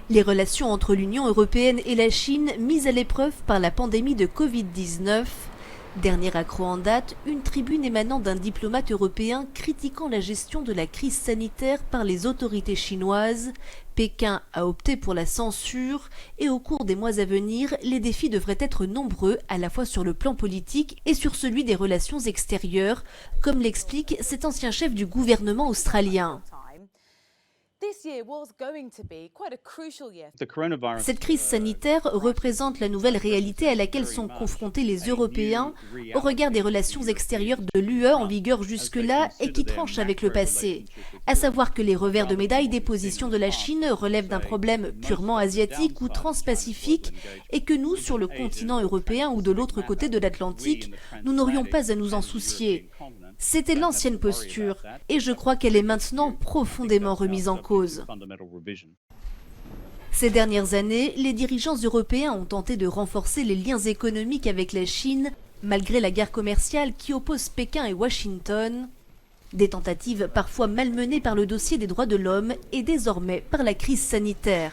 Les relations entre l'Union européenne et la Chine mises à l'épreuve par la pandémie de Covid-19. Dernier accroc en date, une tribune émanant d'un diplomate européen critiquant la gestion de la crise sanitaire par les autorités chinoises. Pékin a opté pour la censure et au cours des mois à venir, les défis devraient être nombreux à la fois sur le plan politique et sur celui des relations extérieures, comme l'explique cet ancien chef du gouvernement australien. Cette crise sanitaire représente la nouvelle réalité à laquelle sont confrontés les Européens au regard des relations extérieures de l'UE en vigueur jusque-là et qui tranchent avec le passé. À savoir que les revers de médaille des positions de la Chine relèvent d'un problème purement asiatique ou transpacifique et que nous, sur le continent européen ou de l'autre côté de l'Atlantique, nous n'aurions pas à nous en soucier. C'était l'ancienne posture et je crois qu'elle est maintenant profondément remise en cause. Ces dernières années, les dirigeants européens ont tenté de renforcer les liens économiques avec la Chine, malgré la guerre commerciale qui oppose Pékin et Washington. Des tentatives parfois malmenées par le dossier des droits de l'homme et désormais par la crise sanitaire.